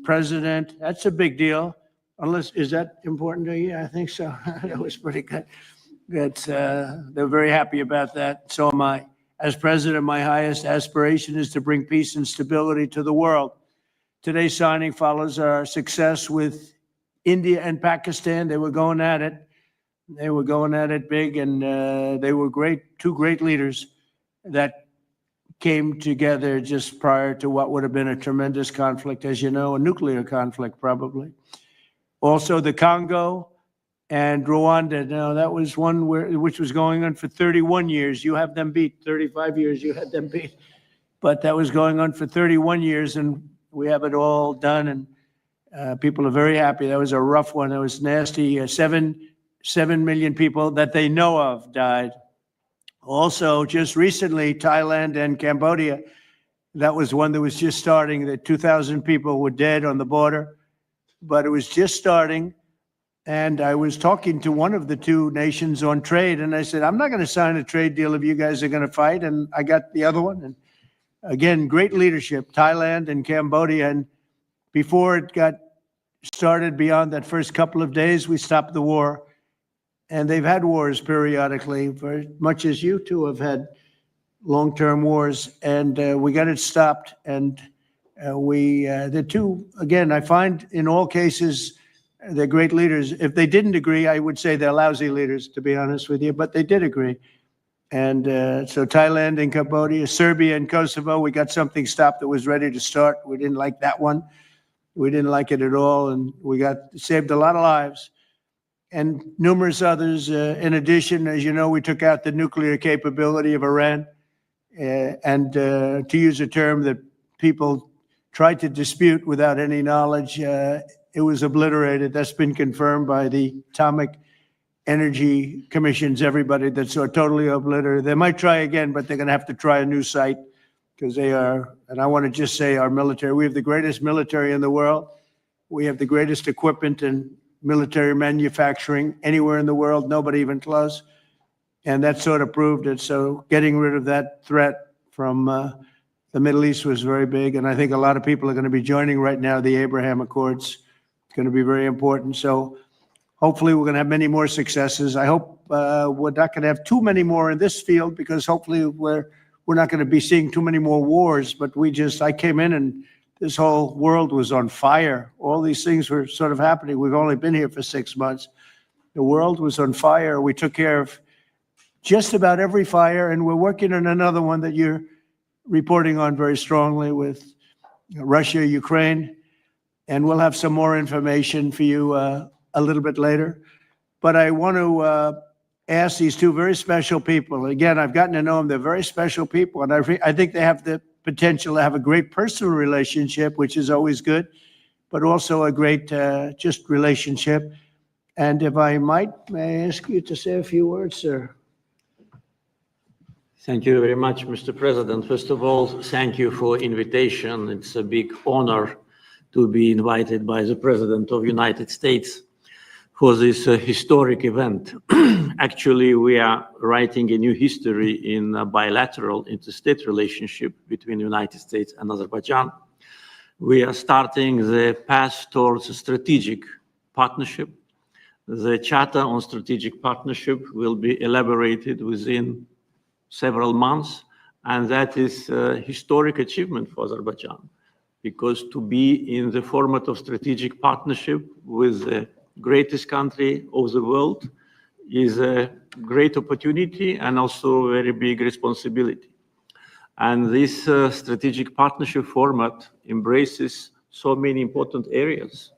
president. That's a big deal. Unless, is that important to you? I think so. That was pretty good. They're very happy about that. So am I. As president, my highest aspiration is to bring peace and stability to the world. Today's signing follows our success with India and Pakistan. They were going at it. They were going at it big, and they were great, two great leaders that came together just prior to what would have been a tremendous conflict, as you know, a nuclear conflict probably. Also the Congo and Rwanda. Now that was one which was going on for 31 years. You have them beat. 35 years you had them beat. But that was going on for 31 years, and we have it all done, and people are very happy. That was a rough one. That was nasty. 7 million people that they know of died. Also, just recently, Thailand and Cambodia, that was one that was just starting. That 2,000 people were dead on the border, but it was just starting. And I was talking to one of the two nations on trade, and I said, I'm not going to sign a trade deal if you guys are going to fight. And I got the other one. And again, great leadership, Thailand and Cambodia. And before it got started, beyond that first couple of days, we stopped the war. And they've had wars periodically, very much as you two have had long-term wars. And we got it stopped. And the two, again, I find in all cases, they're great leaders. If they didn't agree, I would say they're lousy leaders, to be honest with you, but they did agree. And so Thailand and Cambodia, Serbia and Kosovo, we got something stopped that was ready to start. We didn't like that one. We didn't like it at all, and we saved a lot of lives. And numerous others. In addition, as you know, we took out the nuclear capability of Iran. And to use a term that people tried to dispute without any knowledge, it was obliterated. That's been confirmed by the Atomic Energy Commissions, everybody, that's totally obliterated. They might try again, but they're going to have to try a new site because they are, and I want to just say our military, we have the greatest military in the world. We have the greatest equipment and military manufacturing anywhere in the world, nobody even close. And that sort of proved it. So getting rid of that threat from the Middle East was very big. And I think a lot of people are going to be joining right now the Abraham Accords. It's going to be very important. So hopefully we're going to have many more successes. I hope we're not going to have too many more in this field, because hopefully we're not going to be seeing too many more wars. But I came in and this whole world was on fire. All these things were sort of happening. We've only been here for 6 months. The world was on fire. We took care of just about every fire, and we're working on another one that you're reporting on very strongly with Russia, Ukraine, and we'll have some more information for you a little bit later. But I want to ask these two very special people. Again, I've gotten to know them. They're very special people, and I think they have the potential to have a great personal relationship, which is always good, but also a great just relationship. And if I might, may I ask you to say a few words, sir? Thank you very much, Mr. President. First of all, thank you for invitation. It's a big honor to be invited by the President of the United States for this historic event. Actually, we are writing a new history in a bilateral interstate relationship between the United States and Azerbaijan. We are starting the path towards a strategic partnership. The Charter on Strategic Partnership will be elaborated within several months, and that is a historic achievement for Azerbaijan, because to be in the format of strategic partnership with the greatest country of the world is a great opportunity and also a very big responsibility. And this strategic partnership format embraces so many important areas: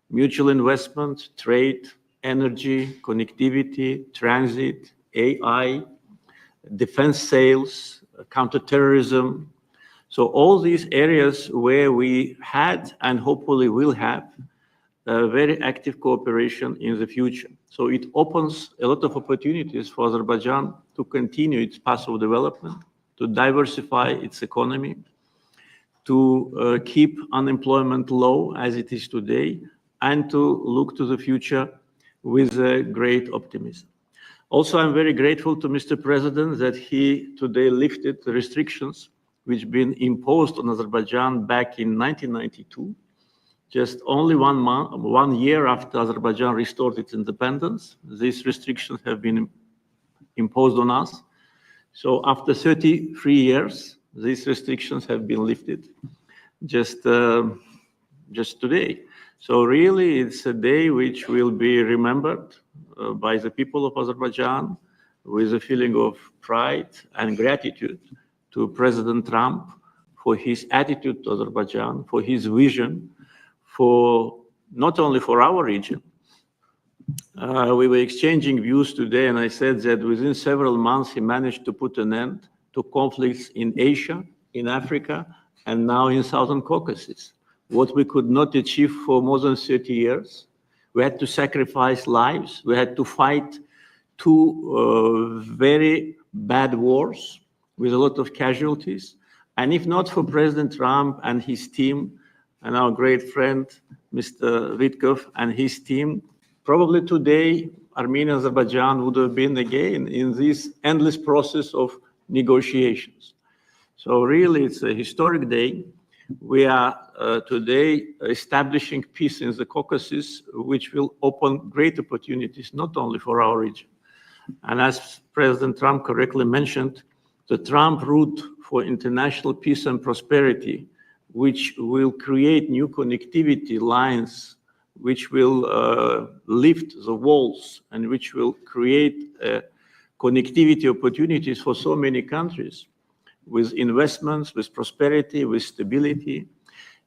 mutual investment, trade, energy, connectivity, transit, AI, defense sales, counterterrorism. So all these areas where we had and hopefully will have very active cooperation in the future. So it opens a lot of opportunities for Azerbaijan to continue its path of development, to diversify its economy, to keep unemployment low as it is today, and to look to the future with great optimism. Also, I'm very grateful to Mr. President that he today lifted the restrictions which been imposed on Azerbaijan back in 1992, Just only 1 year after Azerbaijan restored its independence, these restrictions have been imposed on us. So after 33 years, these restrictions have been lifted just today. So really, it's a day which will be remembered by the people of Azerbaijan with a feeling of pride and gratitude to President Trump for his attitude to Azerbaijan, for his vision, for not only for our region. We were exchanging views today, and I said that within several months, he managed to put an end to conflicts in Asia, in Africa, and now in Southern Caucasus. What we could not achieve for more than 30 years. We had to sacrifice lives. We had to fight two very bad wars with a lot of casualties. And if not for President Trump and his team, and our great friend, Mr. Vitkov and his team, probably today, Armenia and Azerbaijan would have been again in this endless process of negotiations. So really, it's a historic day. We are today establishing peace in the Caucasus, which will open great opportunities, not only for our region. And as President Trump correctly mentioned, the Trump route for international peace and prosperity, which will create new connectivity lines, which will lift the walls and which will create connectivity opportunities for so many countries with investments, with prosperity, with stability.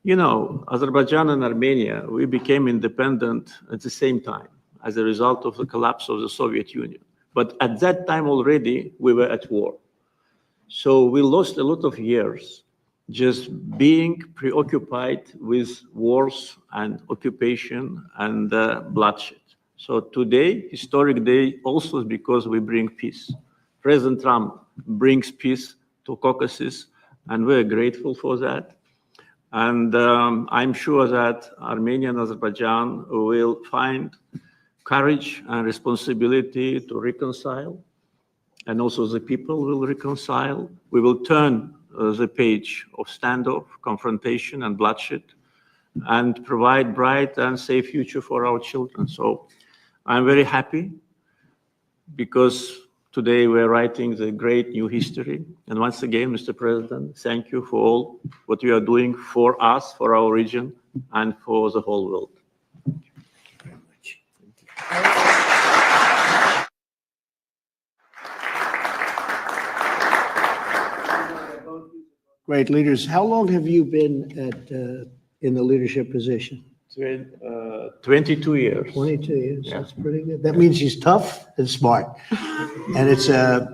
You know, Azerbaijan and Armenia, we became independent at the same time as a result of the collapse of the Soviet Union. But at that time already, we were at war. So we lost a lot of years just being preoccupied with wars and occupation and bloodshed. So today, historic day, also because we bring peace. President Trump brings peace to Caucasus, and we're grateful for that. And I'm sure that Armenia and Azerbaijan will find courage and responsibility to reconcile, and also the people will reconcile. We will turn the page of standoff, confrontation, and bloodshed, and provide bright and safe future for our children. So I'm very happy because today we're writing the great new history. And once again, Mr. President, thank you for all what you are doing for us, for our region, and for the whole world. Thank you very much. Great leaders. How long have you been in the leadership position? 22 years. 22 years. Yeah. That's pretty good. That means he's tough and smart. And it's an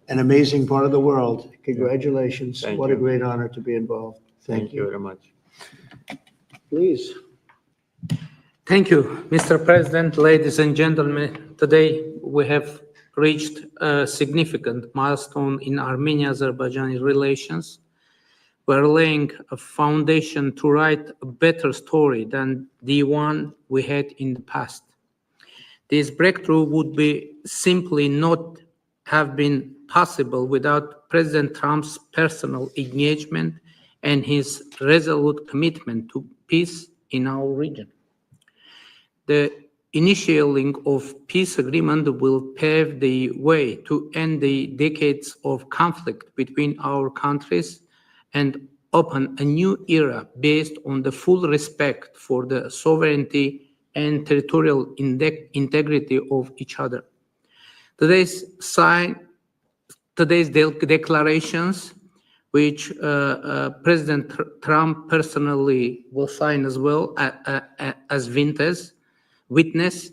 amazing part of the world. Congratulations. Thank What you. a great honor to be involved. Thank you very much. Please. Thank you, Mr. President, ladies and gentlemen. Today we have reached a significant milestone in Armenia-Azerbaijani relations. We're laying a foundation to write a better story than the one we had in the past. This breakthrough would be simply not have been possible without President Trump's personal engagement and his resolute commitment to peace in our region. The initiating of peace agreement will pave the way to end the decades of conflict between our countries and open a new era based on the full respect for the sovereignty and territorial integrity of each other. Today's declarations, which President Trump personally will sign as well as witness,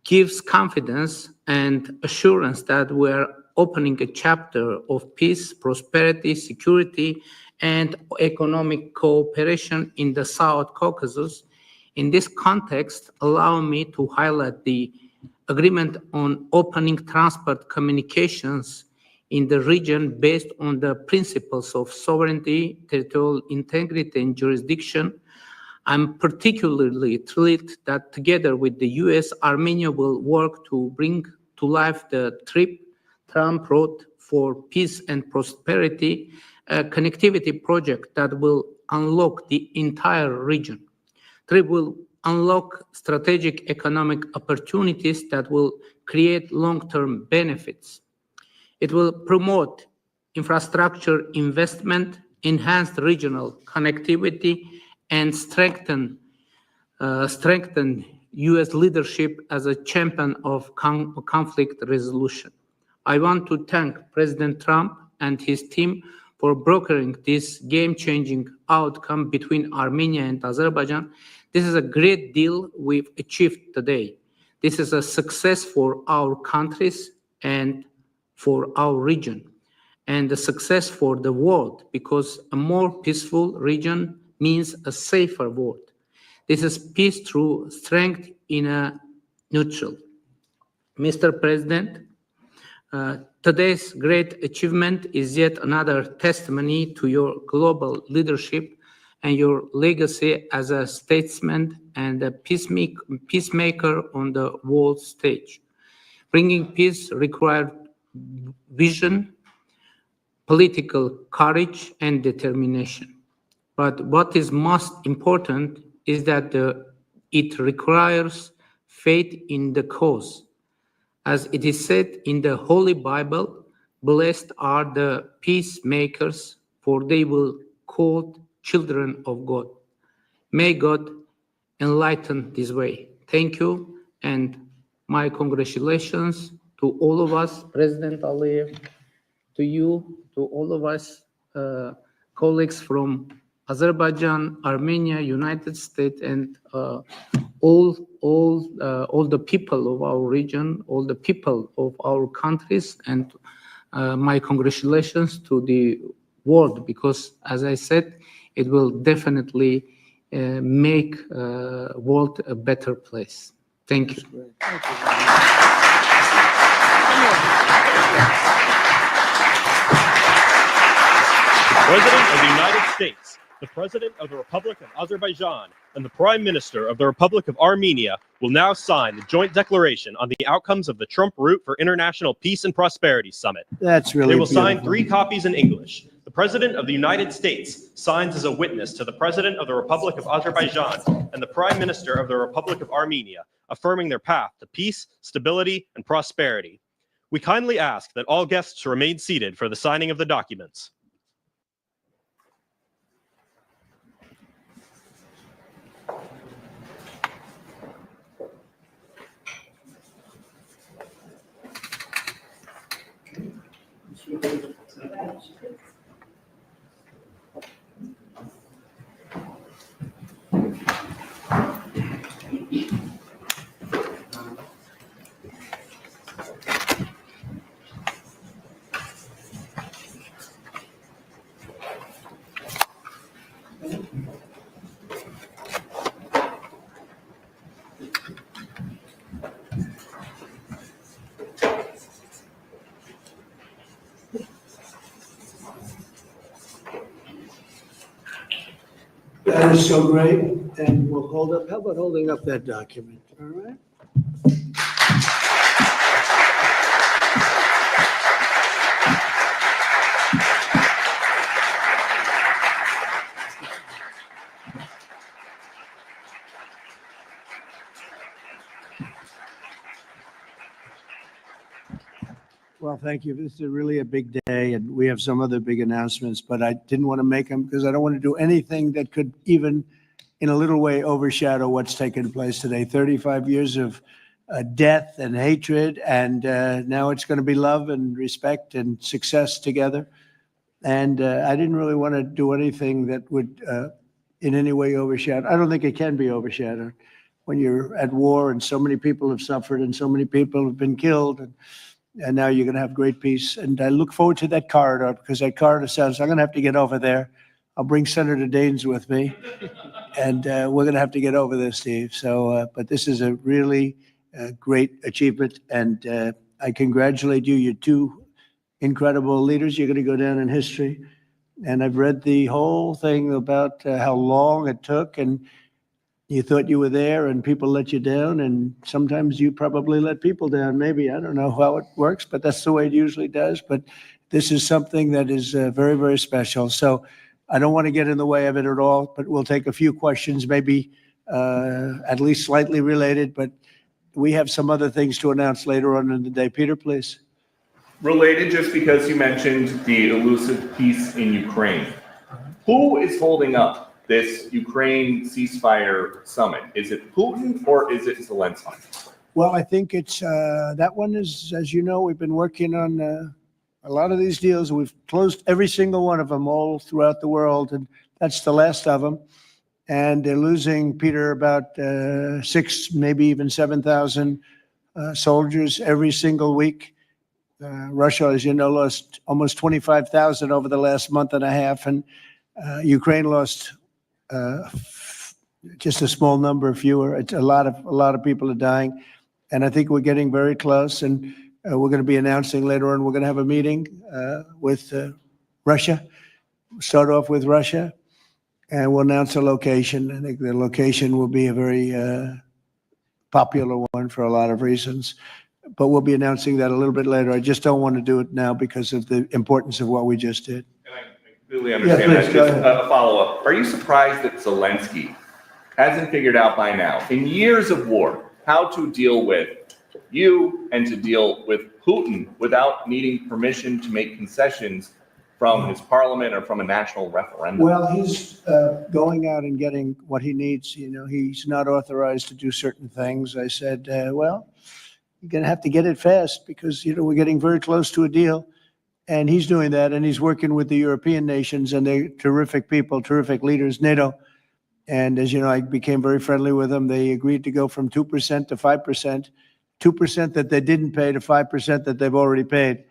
gives confidence and assurance that we're opening a chapter of peace, prosperity, security, and economic cooperation in the South Caucasus. In this context, allow me to highlight the agreement on opening transport communications in the region based on the principles of sovereignty, territorial integrity, and jurisdiction. I'm particularly thrilled that together with the US, Armenia will work to bring to life the Trump Road for Peace and Prosperity, a connectivity project that will unlock the entire region. Trip will unlock strategic economic opportunities that will create long-term benefits. It will promote infrastructure investment, enhance regional connectivity, and strengthen U.S. leadership as a champion of conflict resolution. I want to thank President Trump and his team for brokering this game-changing outcome between Armenia and Azerbaijan. This is a great deal we've achieved today. This is a success for our countries and for our region, and a success for the world, because a more peaceful region means a safer world. This is peace through strength in a neutral. Mr. President, today's great achievement is yet another testimony to your global leadership and your legacy as a statesman and a peacemaker on the world stage. Bringing peace required vision, political courage, and determination. But what is most important is that it requires faith in the cause. As it is said in the Holy Bible, blessed are the peacemakers, for they will be called children of God. May God enlighten this way. Thank you, and my congratulations to all of us, President Aliyev, to you, to all of us, colleagues from Azerbaijan, Armenia, United States, and all the people of our region, all the people of our countries, and my congratulations to the world, because, as I said, it will definitely make world a better place. Thank you. President of the United States, the President of the Republic of Azerbaijan, and the Prime Minister of the Republic of Armenia will now sign the joint declaration on the outcomes of the Trump Route for International Peace and Prosperity Summit. That's really They will sign beautiful. 3 copies in English. The President of the United States signs as a witness to the President of the Republic of Azerbaijan and the Prime Minister of the Republic of Armenia, affirming their path to peace, stability, and prosperity. We kindly ask that all guests remain seated for the signing of the documents. That is so great, and we'll hold up, how about holding up that document, all right? Well, thank you. This is really a big day, and we have some other big announcements, but I didn't want to make them because I don't want to do anything that could even in a little way overshadow what's taken place today. 35 years of death and hatred, and now it's going to be love and respect and success together. And I didn't really want to do anything that would in any way overshadow. I don't think it can be overshadowed when you're at war and so many people have suffered and so many people have been killed. And now you're going to have great peace. And I look forward to that corridor, because that corridor sounds, I'm going to have to get over there. I'll bring Senator Daines with me. And we're going to have to get over there, Steve. So, but this is a really great achievement. And I congratulate you. You're 2 incredible leaders. You're going to go down in history. And I've read the whole thing about how long it took. And you thought you were there and people let you down, and sometimes you probably let people down. Maybe, I don't know how it works, but that's the way it usually does. But this is something that is very, very special. So I don't want to get in the way of it at all, but we'll take a few questions, maybe at least slightly related, but we have some other things to announce later on in the day. Peter, please. Related, just because you mentioned the elusive peace in Ukraine. Who is holding up this Ukraine ceasefire summit? Is it Putin or is it Zelensky? Well, I think it's, that one is, as you know, we've been working on a lot of these deals. We've closed every single one of them all throughout the world, and that's the last of them. And they're losing, Peter, about 6, maybe even 7,000 soldiers every single week. Russia, as you know, lost almost 25,000 over the last month and a half, and Ukraine lost just a small number, fewer. It's a lot of people are dying, and I think we're getting very close. And we're going to be announcing later on. We're going to have a meeting with Russia. Start off with Russia, and we'll announce a location. I think the location will be a very popular one for a lot of reasons. But we'll be announcing that a little bit later. I just don't want to do it now because of the importance of what we just did. And I completely understand please, that. go Just ahead. a follow-up. Are you surprised that Zelensky hasn't figured out by now, in years of war, how to deal with you and to deal with Putin without needing permission to make concessions from his parliament or from a national referendum? Well, he's going out and getting what he needs. You know, he's not authorized to do certain things. I said, well, you're going to have to get it fast because, you know, we're getting very close to a deal. And he's doing that, and he's working with the European nations, and they're terrific people, terrific leaders, NATO. And as you know, I became very friendly with them. They agreed to go from 2% to 5%, 2% that they didn't pay to 5% that they've already paid.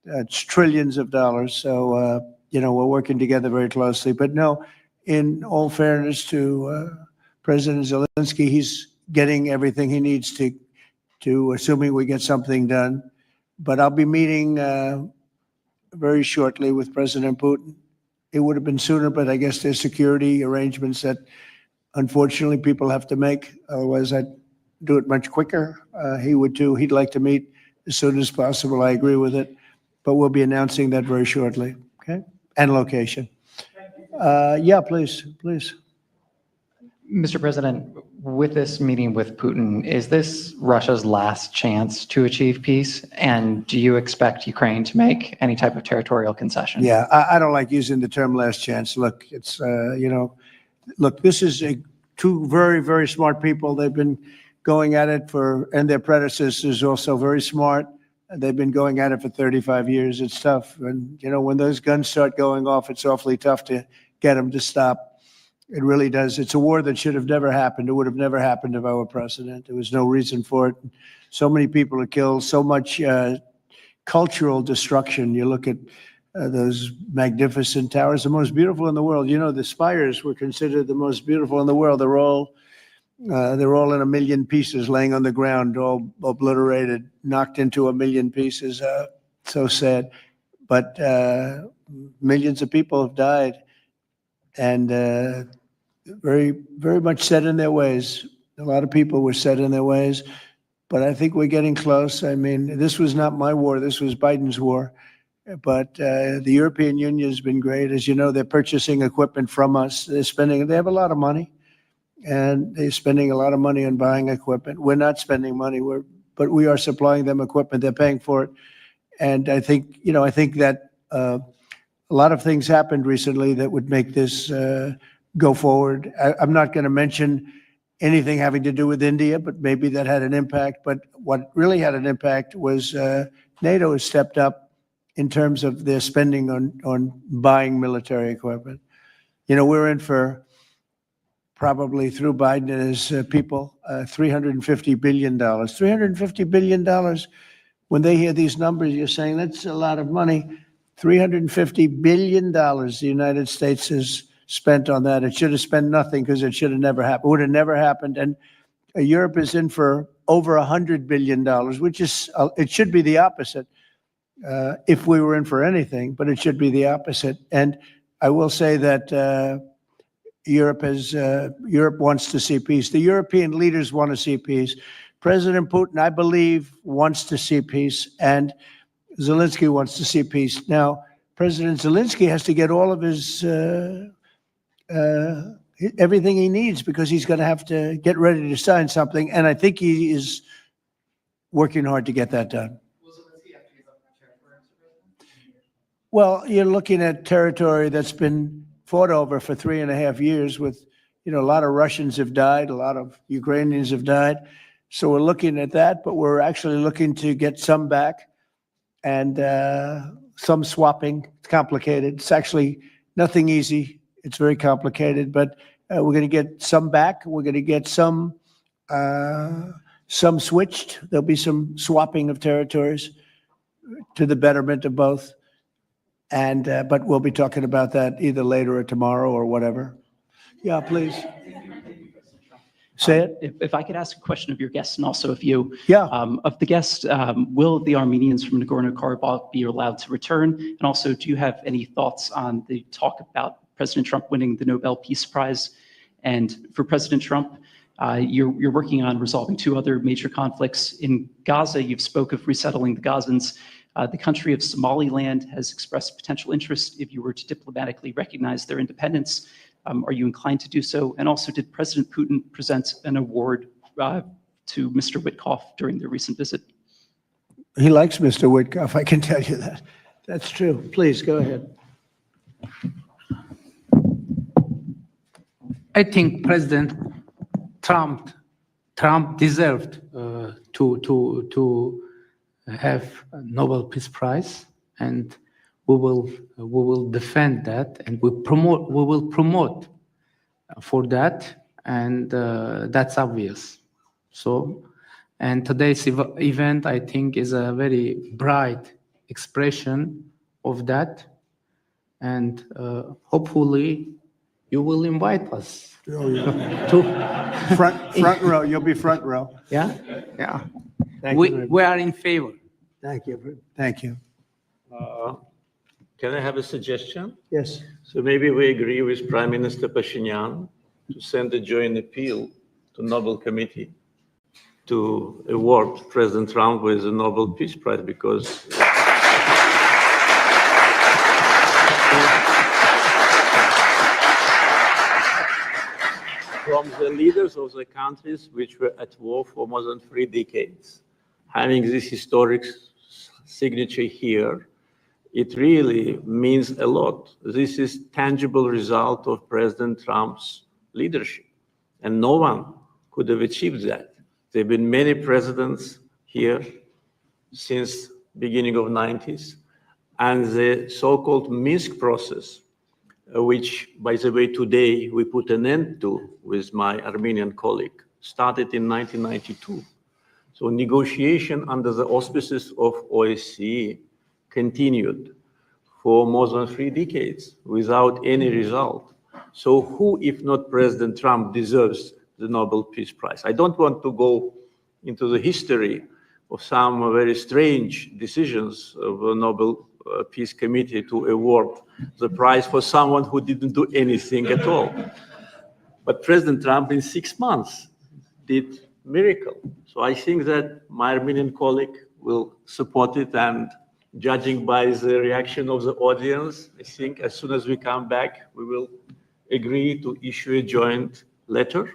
It's trillions of dollars. So, you know, we're working together very closely. But no, in all fairness to President Zelensky, he's getting everything he needs to assuming we get something done. But I'll be meeting very shortly with President Putin. It would have been sooner, but I guess there's security arrangements that unfortunately people have to make. Otherwise, I'd do it much quicker. He would too. He'd like to meet as soon as possible. I agree with it. But we'll be announcing that very shortly, okay? And location. Yeah, please. Mr. President, with this meeting with Putin, is this Russia's last chance to achieve peace? And do you expect Ukraine to make any type of territorial concession? Yeah, I don't like using the term last chance. Look, it's, you know, look, this is two very, very smart people. They've been going at it and their predecessors also very smart. They've been going at it for 35 years. It's tough. And, you know, when those guns start going off, it's awfully tough to get them to stop. It really does. It's a war that should have never happened. It would have never happened if I were president. There was no reason for it. So many people are killed, so much cultural destruction. You look at those magnificent towers, the most beautiful in the world. You know, the spires were considered the most beautiful in the world. They're all in a million pieces laying on the ground, all obliterated, knocked into a million pieces. So sad. But millions of people have died. And very, very much set in their ways. A lot of people were set in their ways, but I think we're getting close. I mean, this was not my war. This was Biden's war. But the European Union has been great. As you know, they're purchasing equipment from us. They have a lot of money, and they're spending a lot of money on buying equipment. We're not spending money, but we are supplying them equipment. They're paying for it. And I think, you know, that a lot of things happened recently that would make this go forward. I'm not going to mention anything having to do with India, but maybe that had an impact. But what really had an impact was NATO has stepped up in terms of their spending on buying military equipment. You know, we're in for probably through Biden and his people, $350 billion. $350 billion. When they hear these numbers, you're saying that's a lot of money. $350 billion the United States has spent on that. It should have spent nothing because it should have never happened. It would have never happened. And Europe is in for over $100 billion, which is, it should be the opposite if we were in for anything, but it should be the opposite. And I will say that Europe wants to see peace. The European leaders want to see peace. President Putin, I believe, wants to see peace, and Zelensky wants to see peace. Now, President Zelensky has to get all of his everything he needs because he's going to have to get ready to sign something. And I think he is working hard to get that done. Well, you're looking at territory that's been fought over for 3.5 years with, a lot of Russians have died, a lot of Ukrainians have died. So we're looking at that, but we're actually looking to get some back and some swapping. It's complicated. It's actually nothing easy. It's very complicated, but we're going to get some back. We're going to get some switched. There'll be some swapping of territories to the betterment of both. And but we'll be talking about that either later or tomorrow or whatever. Yeah, please. Say it. If I could ask a question of your guests and also of you. Yeah. Of the guests, will the Armenians from Nagorno-Karabakh be allowed to return? And also, do you have any thoughts on the talk about President Trump winning the Nobel Peace Prize? And for President Trump, you're working on resolving 2 other major conflicts. In Gaza, you've spoke of resettling the Gazans. The country of Somaliland has expressed potential interest if you were to diplomatically recognize their independence. Are you inclined to do so? And also, did President Putin present an award to Mr. Witkoff during their recent visit? He likes Mr. Witkoff, I can tell you that. That's true. Please, go ahead. I think President Trump deserved to have a Nobel Peace Prize, and we will defend that, and we will promote for that, and that's obvious. So, and today's event, I think, is a very bright expression of that, and hopefully you will invite us to Front row. You'll be front row. yeah. Thank you. very We are in favor. Thank you. Thank you. Can I have a suggestion? Yes. So maybe we agree with Prime Minister Pashinyan to send a joint appeal to Nobel Committee to award President Trump with the Nobel Peace Prize, because from the leaders of the countries which were at war for more than 3 decades, having this historic signature here, it really means a lot. This is tangible result of President Trump's leadership, and no one could have achieved that. There have been many presidents here since beginning of 90s, and the so-called Minsk process, which, by the way, today we put an end to with my Armenian colleague, started in 1992. So negotiation under the auspices of OSCE continued for more than 3 decades without any result. So who, if not President Trump, deserves the Nobel Peace Prize? I don't want to go into the history of some very strange decisions of the Nobel Peace Committee to award the prize for someone who didn't do anything at all. But President Trump in 6 months did miracle. So I think that my Armenian colleague will support it, and judging by the reaction of the audience, I think as soon as we come back, we will agree to issue a joint letter,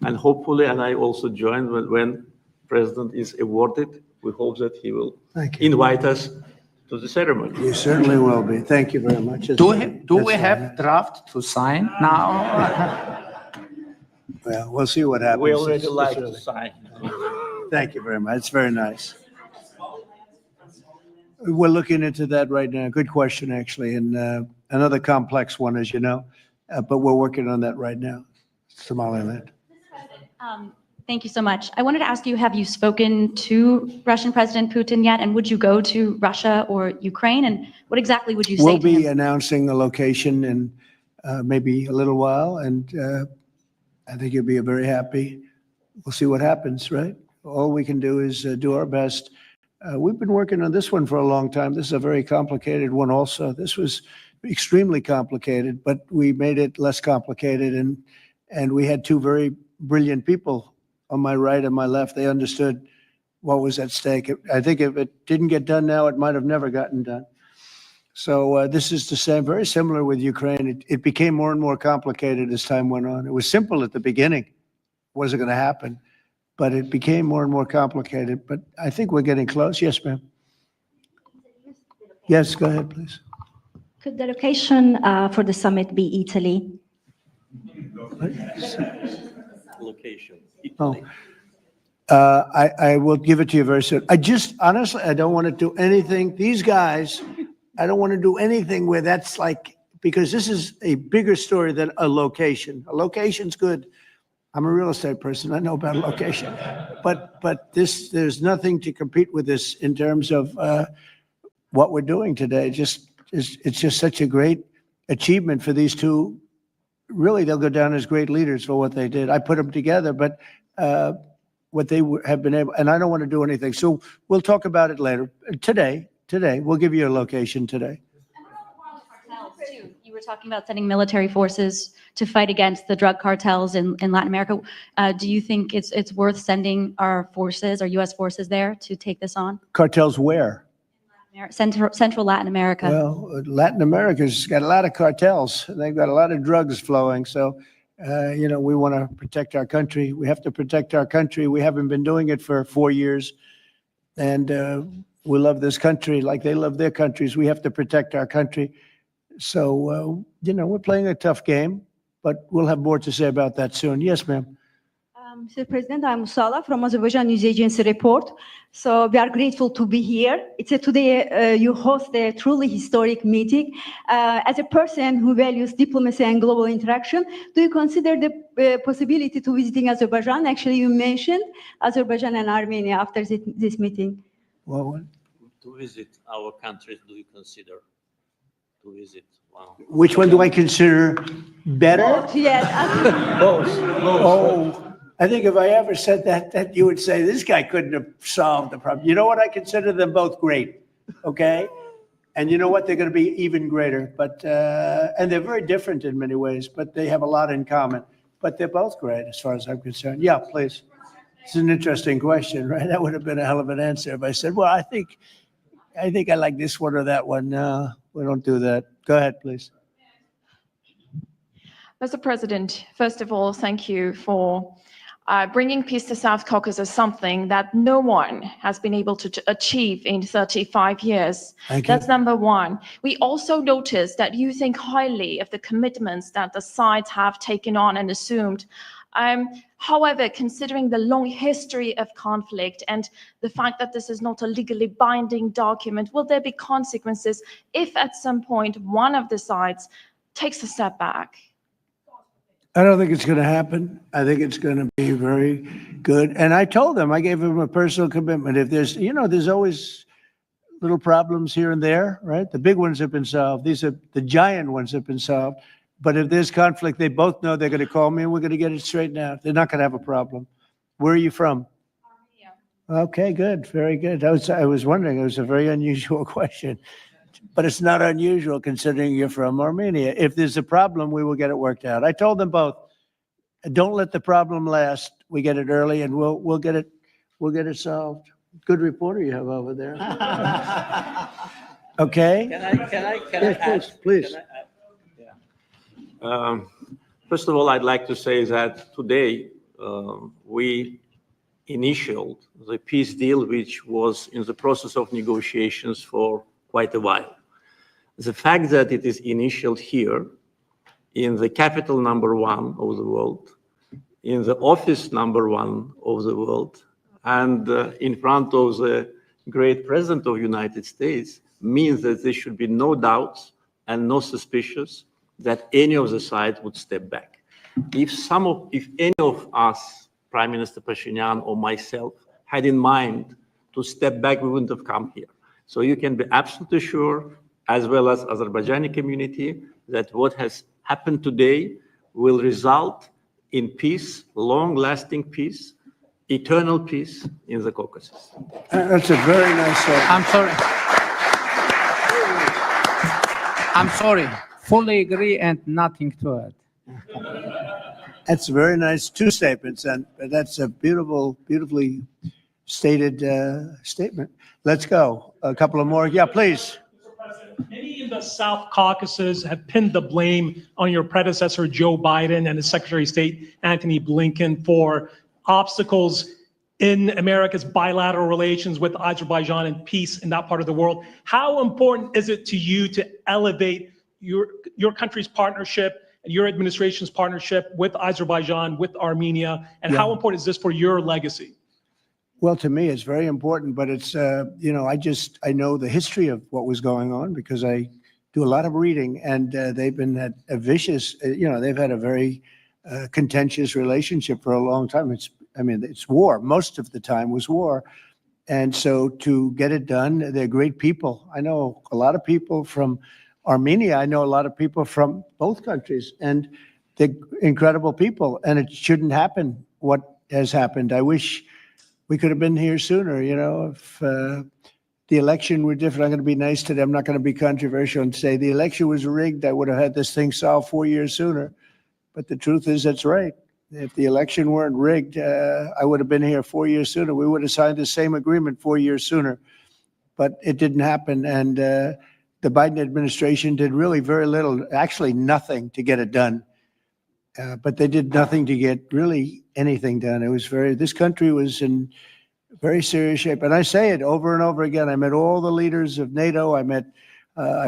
and hopefully, and I also join when President is awarded, we hope that he will invite us to the ceremony. You certainly will be. Thank you very much. Do we have draft to sign now? Well, we'll see what happens. We already It's like early. to sign. Thank you very much. It's very nice. We're looking into that right now. Good question, actually, and another complex one, as you know, but we're working on that right now. Somaliland. Thank you so much. I wanted to ask you, have you spoken to Russian President Putin yet? And would you go to Russia or Ukraine? And what exactly would you say We'll to be him? announcing a location in maybe a little while, and I think you'll be very happy. We'll see what happens, right? All we can do is do our best. We've been working on this one for a long time. This is a very complicated one also. This was extremely complicated, but we made it less complicated, and we had 2 very brilliant people on my right and my left. They understood what was at stake. I think if it didn't get done now, it might have never gotten done. So this is the same, very similar with Ukraine. It became more and more complicated as time went on. It was simple at the beginning, wasn't going to happen, but it became more and more complicated. But I think we're getting close. Yes, ma'am. Yes, go ahead, please. Could the location for the summit be Italy? Location. Oh. I will give it to you very soon. Honestly, I don't want to do anything. These guys, I don't want to do anything where that's like, because this is a bigger story than a location. A location's good. I'm a real estate person. I know about a location. But there's nothing to compete with this in terms of what we're doing today. It's just such a great achievement for these two. Really, they'll go down as great leaders for what they did. I put them together, but what they have been able, and I don't want to do anything. So we'll talk about it later. Today, we'll give you a location today. You were talking about sending military forces to fight against the drug cartels in Latin America. Do you think it's worth sending our forces, our U.S. forces there to take this on? Cartels where? Central Latin America. Well, Latin America's got a lot of cartels. They've got a lot of drugs flowing. So, we want to protect our country. We have to protect our country. We haven't been doing it for 4 years. And we love this country like they love their countries. We have to protect our country. So, we're playing a tough game, but we'll have more to say about that soon. Yes, ma'am. Mr. President, I'm Musala from Azerbaijan News Agency Report. So we are grateful to be here. Today you host a truly historic meeting. As a person who values diplomacy and global interaction, do you consider the possibility to visiting Azerbaijan? Actually, you mentioned Azerbaijan and Armenia after this meeting. Well, To visit our countries, do you consider to visit? Wow. which one do I consider better? Yes. Both. Oh, I think if I ever said that you would say, this guy couldn't have solved the problem. You know what? I consider them both great, okay? And you know what? They're going to be even greater. But and they're very different in many ways, but they have a lot in common. But they're both great as far as I'm concerned. Yeah, please. It's an interesting question, right? That would have been a hell of an answer if I said, well, I think I like this one or that one. No, we don't do that. Go ahead, please. Mr. President, first of all, thank you for bringing peace to South Caucasus, something that no one has been able to achieve in 35 years. Thank you. That's number one. We also noticed that you think highly of the commitments that the sides have taken on and assumed. However, considering the long history of conflict and the fact that this is not a legally binding document, will there be consequences if at some point one of the sides takes a step back? I don't think it's going to happen. I think it's going to be very good. And I told them, I gave them a personal commitment. If there's always little problems here and there, right? The big ones have been solved. The giant ones have been solved. But if there's conflict, they both know they're going to call me and we're going to get it straightened out. They're not going to have a problem. Where are you from? Armenia. Okay, good. Very good. I was wondering, it was a very unusual question. But it's not unusual considering you're from Armenia. If there's a problem, we will get it worked out. I told them both, don't let the problem last. We get it early and we'll get it solved. Good reporter you have over there. Okay? Can I Yes, add? please. Can I add? First of all, I'd like to say that today we initialed the peace deal, which was in the process of negotiations for quite a while. The fact that it is initialed here in the capital #1 of the world, in the office #1 of the world, and in front of the great president of the United States means that there should be no doubts and no suspicions that any of the sides would step back. If any of us, Prime Minister Pashinyan or myself, had in mind to step back, we wouldn't have come here. So you can be absolutely sure, as well as Azerbaijani community, that what has happened today will result in peace, long-lasting peace, eternal peace in the Caucasus. That's a very nice statement. I'm sorry. Fully agree and nothing to add. That's very nice. Two statements, and that's a beautifully stated statement. Let's go. A couple of more. Yeah, please. Mr. President, many in the South Caucasus have pinned the blame on your predecessor, Joe Biden, and his Secretary of State, Antony Blinken, for obstacles in America's bilateral relations with Azerbaijan and peace in that part of the world. How important is it to you to elevate your country's partnership and your administration's partnership with Azerbaijan, with Armenia, and how important is this for your legacy? Well, to me, it's very important, but it's, you know, I know the history of what was going on because I do a lot of reading, and they've been at a vicious, you know, they've had a very contentious relationship for a long time. It's war. Most of the time was war. And so to get it done, they're great people. I know a lot of people from Armenia. I know a lot of people from both countries, and they're incredible people, and it shouldn't happen what has happened. I wish we could have been here sooner, you know, if the election were different. I'm going to be nice today. I'm not going to be controversial and say the election was rigged. I would have had this thing solved 4 years sooner. But the truth is, that's right. If the election weren't rigged, I would have been here 4 years sooner. We would have signed the same agreement 4 years sooner. But it didn't happen. And the Biden administration did really very little, actually nothing to get it done. But they did nothing to get really anything done. It was this country was in very serious shape. And I say it over and over again. I met all the leaders of NATO. I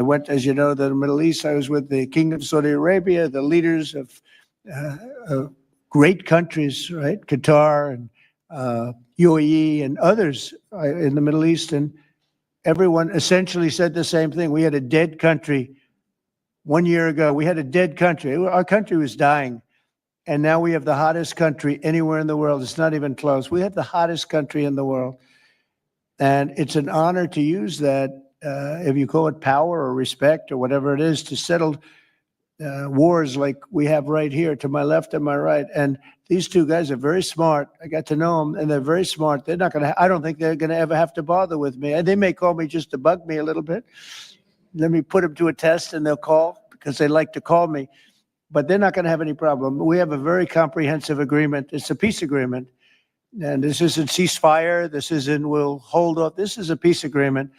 went, as you know, to the Middle East. I was with the King of Saudi Arabia, the leaders of great countries, right? Qatar and UAE and others in the Middle East. And everyone essentially said the same thing. We had a dead country 1 year ago. We had a dead country. Our country was dying. And now we have the hottest country anywhere in the world. It's not even close. We have the hottest country in the world. And it's an honor to use that, if you call it power or respect or whatever it is, to settle wars like we have right here to my left and my right. And these two guys are very smart. I got to know them, and they're very smart. They're not going to, I don't think they're going to ever have to bother with me. And they may call me just to bug me a little bit. Let me put them to a test, and they'll call because they like to call me. But they're not going to have any problem. We have a very comprehensive agreement. It's a peace agreement. And this isn't ceasefire. This isn't we'll hold off. This is a peace agreement.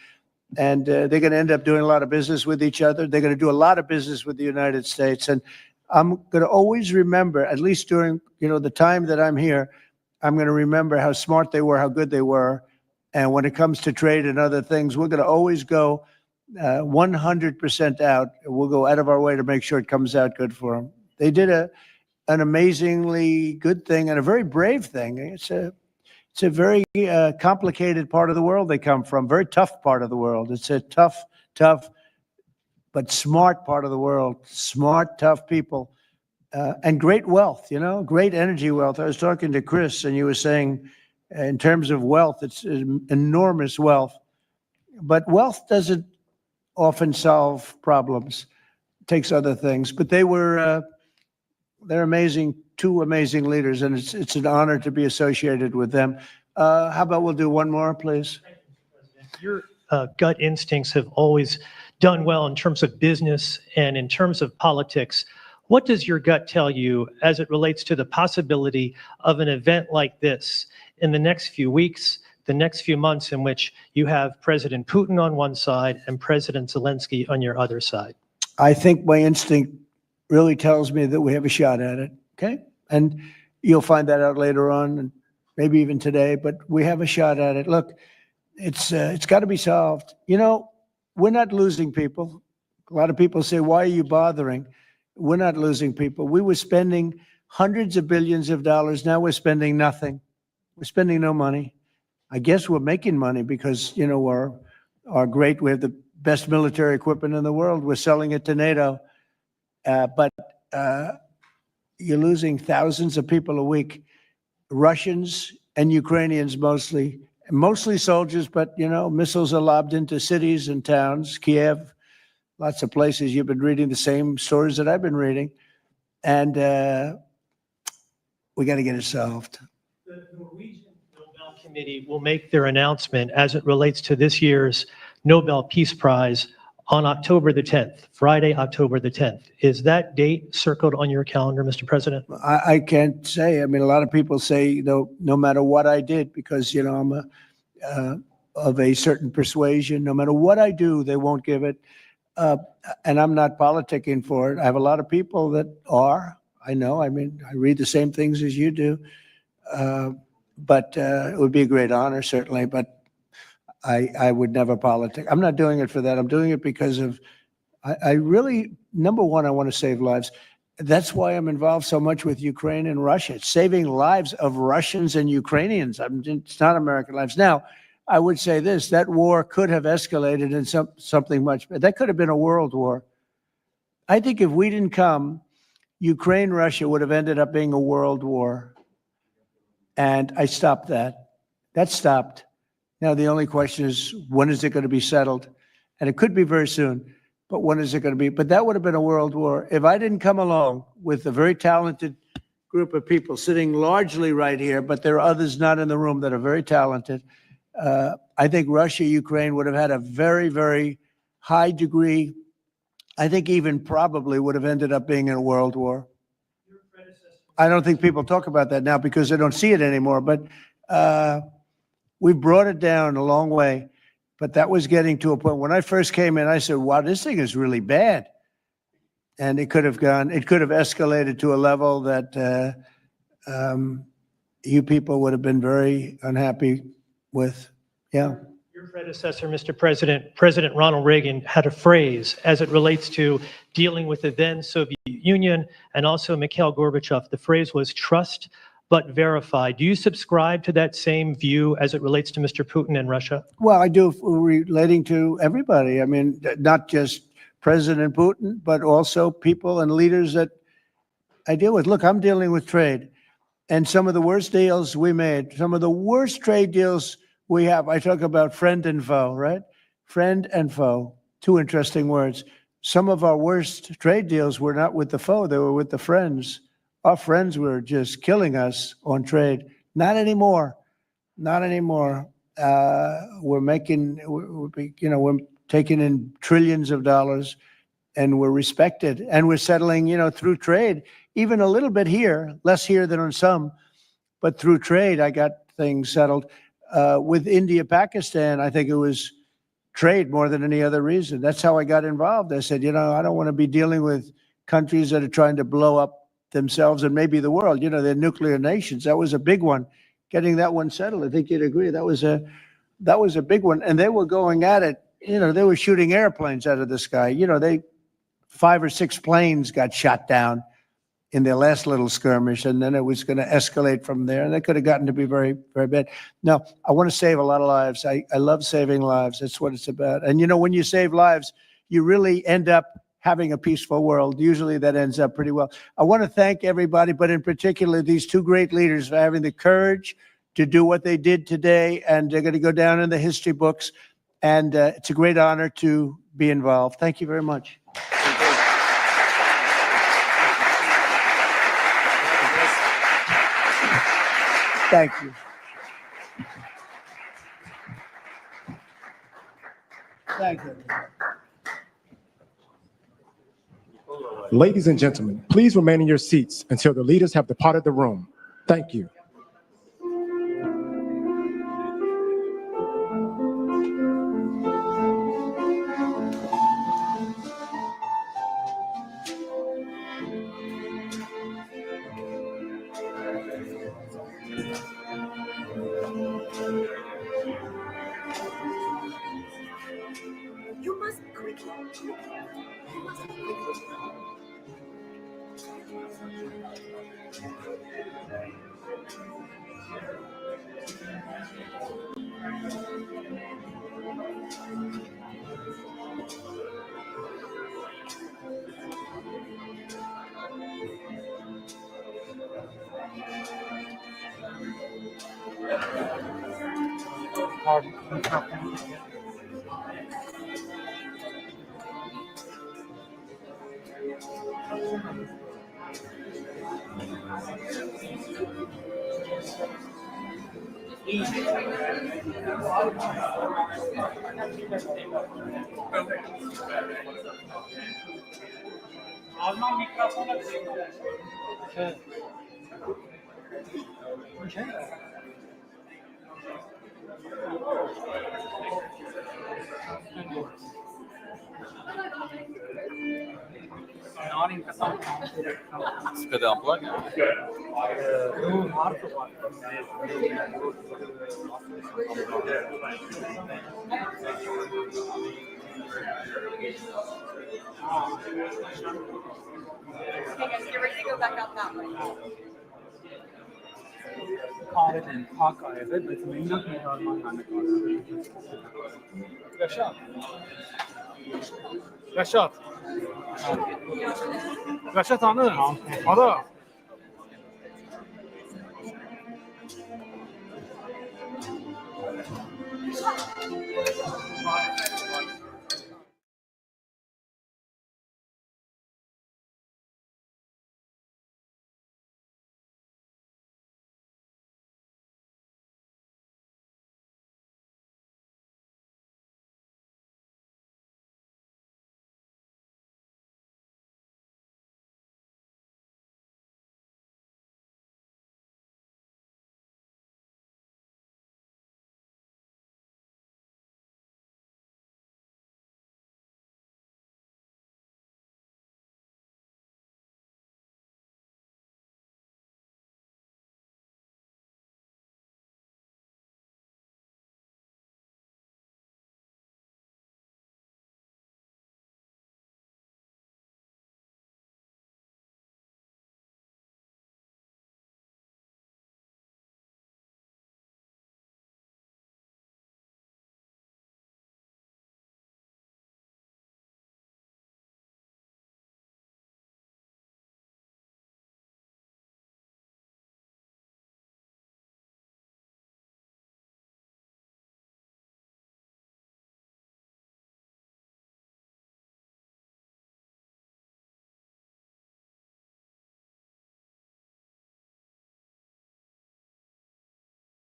And they're going to end up doing a lot of business with each other. They're going to do a lot of business with the United States. And I'm going to always remember, at least during the time that I'm here, I'm going to remember how smart they were, how good they were. And when it comes to trade and other things, we're going to always go 100% out. We'll go out of our way to make sure it comes out good for them. They did an amazingly good thing and a very brave thing. It's a very complicated part of the world they come from, very tough part of the world. It's a tough, but smart part of the world, smart, tough people, and great wealth, great energy wealth. I was talking to Chris, and you were saying in terms of wealth, it's enormous wealth. But wealth doesn't often solve problems. It takes other things. But they're amazing, two amazing leaders, and it's an honor to be associated with them. How about we'll do one more, please? Your gut instincts have always done well in terms of business and in terms of politics. What does your gut tell you as it relates to the possibility of an event like this in the next few weeks, the next few months, in which you have President Putin on one side and President Zelensky on your other side? I think my instinct really tells me that we have a shot at it, okay? And you'll find that out later on, and maybe even today, but we have a shot at it. Look, it's got to be solved. We're not losing people. A lot of people say, why are you bothering? We're not losing people. We were spending hundreds of billions of dollars. Now we're spending nothing. We're spending no money. I guess we're making money because, we're great. We have the best military equipment in the world. We're selling it to NATO. But you're losing thousands of people a week, Russians and Ukrainians mostly soldiers, but, missiles are lobbed into cities and towns, Kiev, lots of places. You've been reading the same stories that I've been reading. And we got to get it solved. The Norwegian Nobel Committee will make their announcement as it relates to this year's Nobel Peace Prize on October the 10th, Friday, October the 10th. Is that date circled on your calendar, Mr. President? I can't say. I mean, a lot of people say, no matter what I did, because, I'm of a certain persuasion, no matter what I do, they won't give it. Uh, and I'm not politicking for it. I have a lot of people that are. I know. I mean, I read the same things as you do. But it would be a great honor, certainly. But I would never politic. I'm not doing it for that. I'm doing it because of, I really, number one, I want to save lives. That's why I'm involved so much with Ukraine and Russia. It's saving lives of Russians and Ukrainians. It's not American lives. Now, I would say this, that war could have escalated in something much, that could have been a world war. I think if we didn't come, Ukraine, Russia would have ended up being a world war. And I stopped that. That stopped. Now, the only question is, when is it going to be settled? And it could be very soon, but when is it going to be? But that would have been a world war. If I didn't come along with a very talented group of people sitting largely right here, but there are others not in the room that are very talented, I think Russia, Ukraine would have had a very, very high degree. I think even probably would have ended up being in a world war. I don't think people talk about that now because they don't see it anymore, but we brought it down a long way. But that was getting to a point. When I first came in, I said, wow, this thing is really bad. And it could have escalated to a level that you people would have been very unhappy with. Yeah. Your predecessor, Mr. President, President Ronald Reagan, had a phrase as it relates to dealing with the then Soviet Union and also Mikhail Gorbachev. The phrase was trust but verify. Do you subscribe to that same view as it relates to Mr. Putin and Russia? Well, I do, relating to everybody. I mean, not just President Putin, but also people and leaders that I deal with. Look, I'm dealing with trade. And some of the worst deals we made, some of the worst trade deals we have, I talk about friend and foe, right? Friend and foe, two interesting words. Some of our worst trade deals were not with the foe, they were with the friends. Our friends were just killing us on trade. Not anymore, not anymore. We're taking in trillions of dollars and we're respected and we're settling, through trade, even a little bit here, less here than on some, but through trade, I got things settled. With India, Pakistan, I think it was trade more than any other reason. That's how I got involved. I said, I don't want to be dealing with countries that are trying to blow up themselves and maybe the world. They're nuclear nations. That was a big one. Getting that one settled, I think you'd agree. That was a big one. And they were going at it. They were shooting airplanes out of the sky. 5 or 6 planes got shot down in their last little skirmish, and then it was going to escalate from there, and it could have gotten to be very, very bad. No, I want to save a lot of lives. I love saving lives. That's what it's about. And when you save lives, you really end up having a peaceful world. Usually that ends up pretty well. I want to thank everybody, but in particular, these two great leaders for having the courage to do what they did today, and they're going to go down in the history books, and it's a great honor to be involved. Thank you very much. Thank you. Thank you. Ladies and gentlemen, please remain in your seats until the leaders have departed the room. Thank you. You must quickly. Rəşad. Rəşad hanı? Hara?